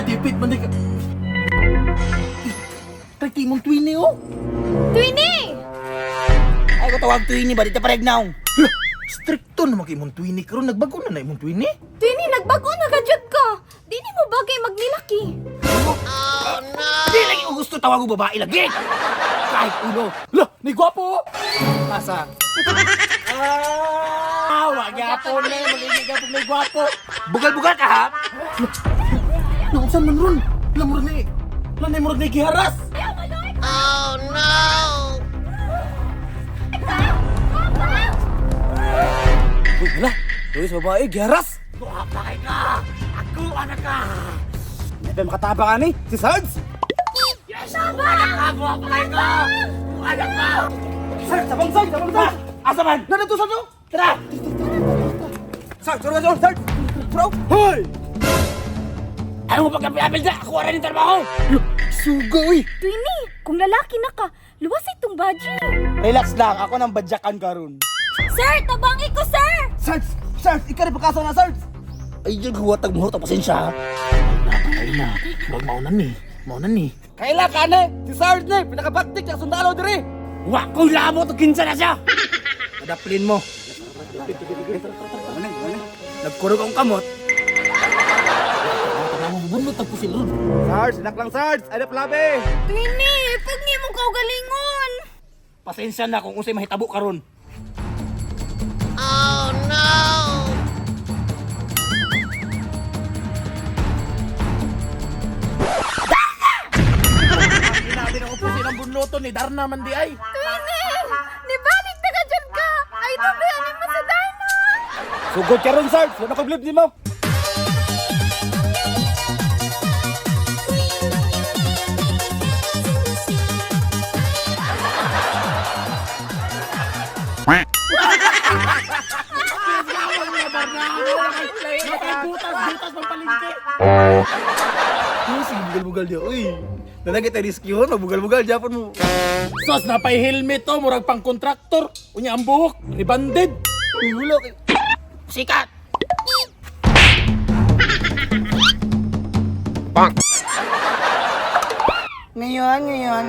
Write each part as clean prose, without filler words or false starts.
dipit man ka. Kay Timon Twinny oh. Twinny! Ay ko tawag Twinny ba dito paregnaw. Stricto na mag-imong Twinny karon nagbago na imong Twinny. Twinny, nagbago na gadyod ka. Di ni mo bagay magnilaki. Di lagi ko gusto tawag ko babae lagi. Kahit ulo. Lah, ni gwapo. Asa? Wag yapon na, magiging yapon may gwapo. Bugal-bugal ka ha? Nausan man ron. Lamur ni. Lanay murag ni giharas. Uy, hala. Tulis babae, giharas. Pakay ka. Ako anak ka. Hindi makatabang ani, si Sarge. Ako pakay ka. Anak ka. Sarge, sabang Sarge, sabang Sarge. Asa man? Nanatusan no? Tara! Sarge, surga doon, Sarge. Bro, hoy! Ayaw mo pagkapi-apil dyan, ako rin yung trabaho. Sugoy. Twinny, kung lalaki na ka, luwas itong badge. Relax lang, ako nang badyakan karon. Sir, tabangi ko, sir! Sarge, Sarge, ikaw rin pagkaso na, Sarge. Ay, dyan huwatag mo, pasensya ha. Napakay na. Huwag maunan ni. Maunan ni. Kaila ka na, si Sarge na, pinakabaktik na sundalo diri. Wa ko lamo to kinsa na siya. Adaplin mo. Nagkurog ang kamot. Bunot ang pusil ron. Sarge, anak lang Sarge, adap labi. Twinny, pag niya mo kaugalingon. Pasensya na kung unsay mahitabo karon. Sinabi ng pusil ang bunoto ni Darna man di ay. Twinny, nibalik na gadyod ka. Ay, tubianin mo sa Darna. Sugod ka ron, Sarge, wala ko bilib di mo. Butas pang palingke. Sige, bugal-bugal dia. Uy, nalagay tayo riskihon, bugal-bugal Japon mo. Sos, napay helmet to, murag pang kontraktor. Unya ang buhok, ni banded. Uy, wala kay... Sikat! Ngayon.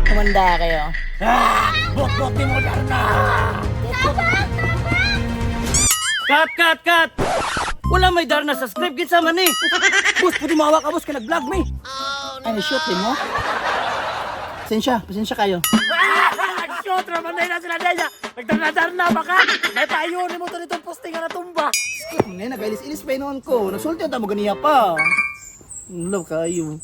Kumanda kayo. Bot-bot ni mo, Darna. Cut! Wala may Darna sa script, kinsa man eh. Boss, pwede mawak ka, boss, ka nag-vlog me. Ano, shoot din mo? Pasensya kayo. Shoot, ramanay na sila Deja. Nagdarna-darna ba ka? May payo ni mo to nitong postingan na tumba. Skip mo na, nag-ilis-ilis pa yun noon ko. Nagsulti ang tamo ganiya pa. Love kayo.